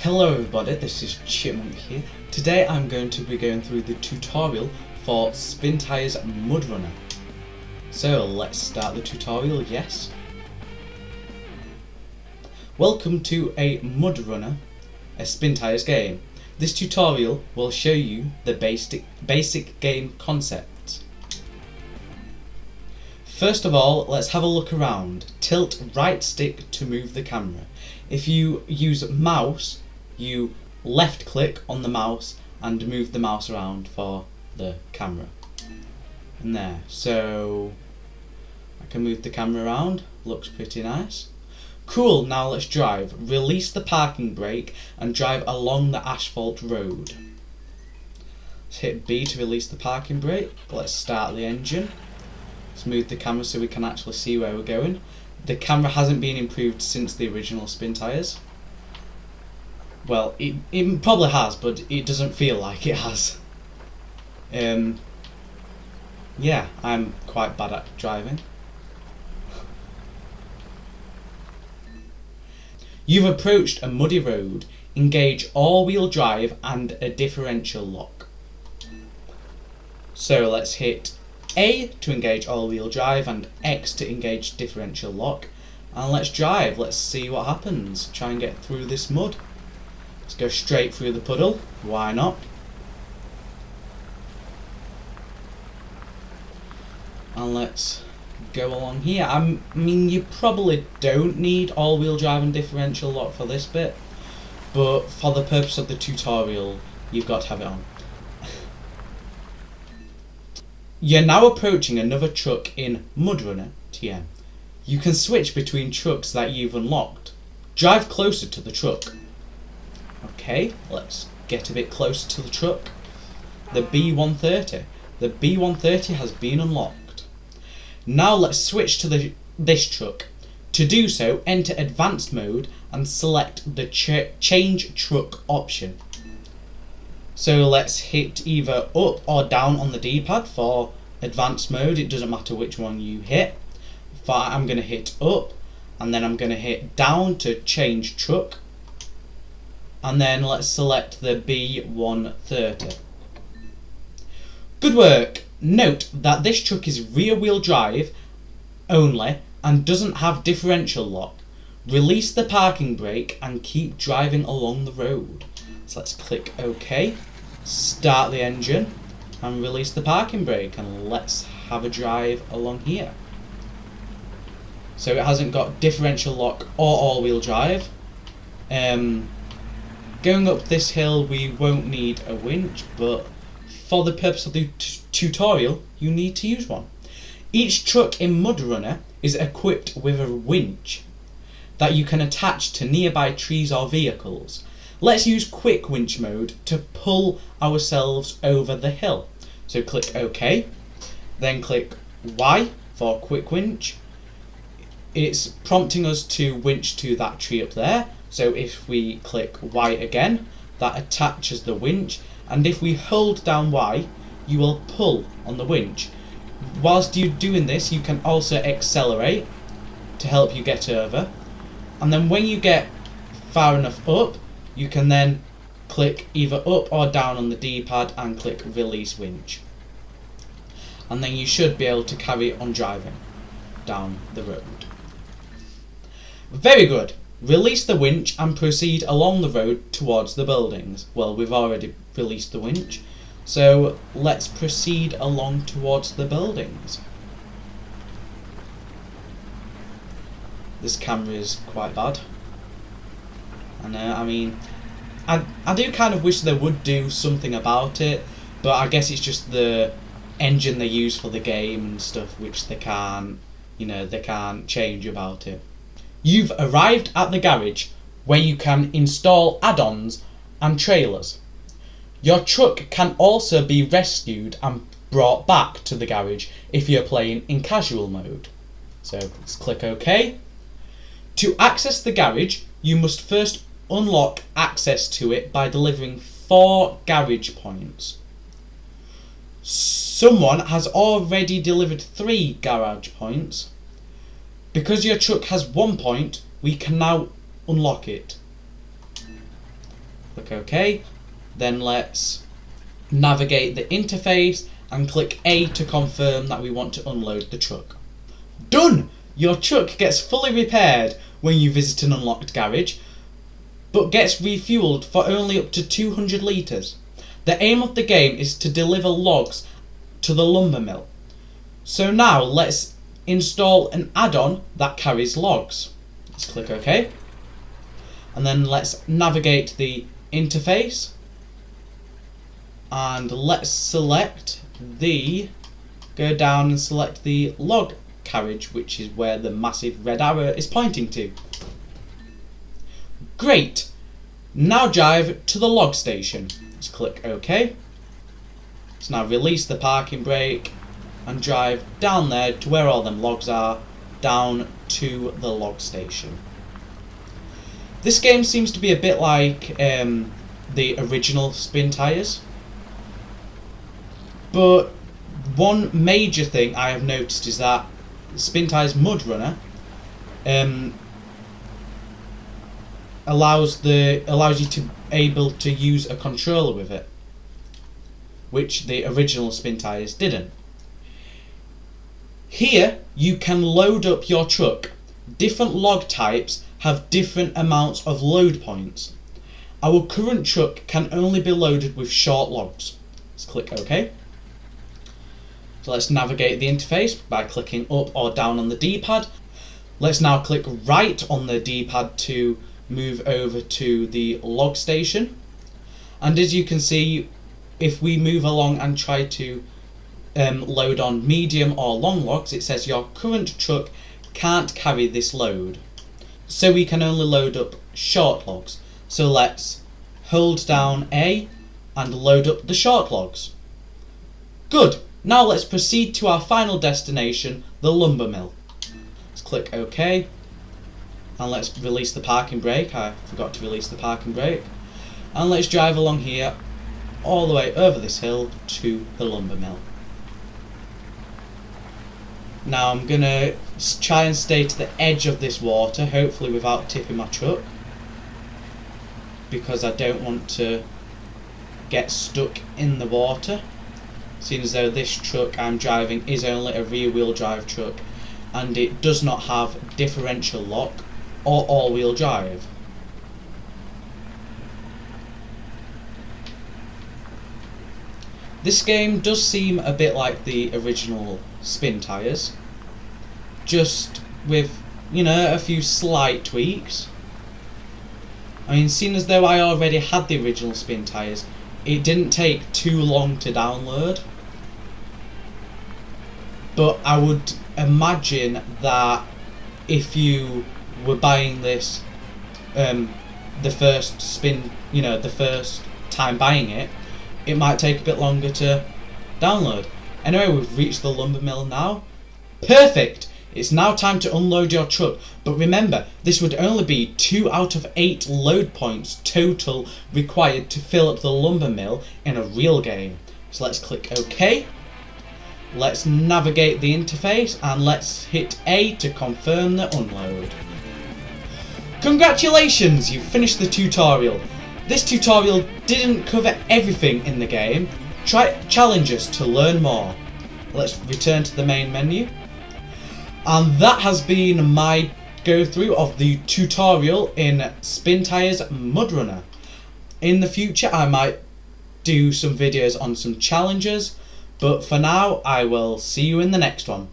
Hello everybody, this is Chipmunk here. Today I'm going to be going through the tutorial for Spintires MudRunner. So let's start the tutorial, yes. Welcome to a MudRunner, a Spintires game. This tutorial will show you the basic game concepts. First of all, let's have a look around. Tilt right stick to move the camera. If you use mouse, you left click on the mouse and move the mouse around for the camera. And there, so I can move the camera around, looks pretty nice. Cool, now let's drive. Release the parking brake and drive along the asphalt road. Let's hit B to release the parking brake. Let's start the engine. Let's move the camera so we can actually see where we're going. The camera hasn't been improved since the original Spintires. Well, it probably has, but it doesn't feel like it has. Yeah, I'm quite bad at driving. You've approached a muddy road. Engage all-wheel drive and a differential lock. So let's hit A to engage all-wheel drive and X to engage differential lock. And let's drive, let's see what happens. Try and get through this mud. Let's go straight through the puddle, why not? And let's go along here. I mean, you probably don't need all-wheel drive and differential lock for this bit, but for the purpose of the tutorial, you've got to have it on. You're now approaching another truck in MudRunner TM. You can switch between trucks that you've unlocked. Drive closer to the truck. Okay, let's get a bit closer to the truck. The B130. The B130 has been unlocked. Now let's switch to this truck. To do so, enter advanced mode and select the change truck option. So let's hit either up or down on the D-pad for advanced mode. It doesn't matter which one you hit. I'm going to hit up and then I'm going to hit down to change truck. And then let's select the B130. Good work! Note that this truck is rear wheel drive only and doesn't have differential lock. Release the parking brake and keep driving along the road. So let's click OK, start the engine and release the parking brake, and let's have a drive along here. So it hasn't got differential lock or all-wheel drive. Going up this hill we won't need a winch, but for the purpose of the tutorial you need to use one. Each truck in MudRunner is equipped with a winch that you can attach to nearby trees or vehicles. Let's use quick winch mode to pull ourselves over the hill. So click OK, then click Y for quick winch. It's prompting us to winch to that tree up there. So if we click Y again, that attaches the winch, and if we hold down Y, you will pull on the winch. Whilst you're doing this, you can also accelerate to help you get over. And then when you get far enough up, you can then click either up or down on the D-pad and click release winch. And then you should be able to carry on driving down the road. Very good. Release the winch and proceed along the road towards the buildings. Well, we've already released the winch, so let's proceed along towards the buildings. This camera is quite bad. And I mean, I do kind of wish they would do something about it, but I guess it's just the engine they use for the game and stuff, which they can't, they can't change about it. You've arrived at the garage where you can install add-ons and trailers. Your truck can also be rescued and brought back to the garage if you're playing in casual mode. So let's click OK. To access the garage, you must first unlock access to it by delivering 4 garage points. Someone has already delivered 3 garage points. Because your truck has 1 point, we can now unlock it. Click OK. Then let's navigate the interface and click A to confirm that we want to unload the truck. Done! Your truck gets fully repaired when you visit an unlocked garage, but gets refueled for only up to 200 litres. The aim of the game is to deliver logs to the lumber mill. So now let's install an add-on that carries logs. Let's click OK. And then let's navigate the interface. And let's go down and select the log carriage, which is where the massive red arrow is pointing to. Great! Now drive to the log station. Let's click OK. Let's now release the parking brake and drive down there to where all them logs are, down to the log station. This game seems to be a bit like the original Spintires, but one major thing I have noticed is that Spintires MudRunner allows you to able to use a controller with it, which the original Spintires didn't. Here you can load up your truck. Different log types have different amounts of load points. Our current truck can only be loaded with short logs. Let's click OK. So let's navigate the interface by clicking up or down on the D-pad. Let's now click right on the D-pad to move over to the log station. And as you can see, if we move along and try to load on medium or long logs, it says your current truck can't carry this load. So we can only load up short logs. So let's hold down A and load up the short logs. Good! Now let's proceed to our final destination, the lumber mill. Let's click OK. And let's release the parking brake. I forgot to release the parking brake. And let's drive along here, all the way over this hill to the lumber mill. Now I'm going to try and stay to the edge of this water, hopefully without tipping my truck, because I don't want to get stuck in the water, seeing as though this truck I'm driving is only a rear wheel drive truck and it does not have differential lock or all wheel drive. This game does seem a bit like the original Spintires, just with, a few slight tweaks. I mean, seeing as though I already had the original Spintires, it didn't take too long to download. But I would imagine that if you were buying this the first time buying it, it might take a bit longer to download. Anyway, we've reached the lumber mill now. Perfect! It's now time to unload your truck, but remember, this would only be 2 out of 8 load points total required to fill up the lumber mill in a real game. So let's click OK. Let's navigate the interface and let's hit A to confirm the unload. Congratulations, you've finished the tutorial. This tutorial didn't cover everything in the game. Try challenges to learn more. Let's return to the main menu. And that has been my go through of the tutorial in Spintires MudRunner. In the future I might do some videos on some challenges, but for now I will see you in the next one.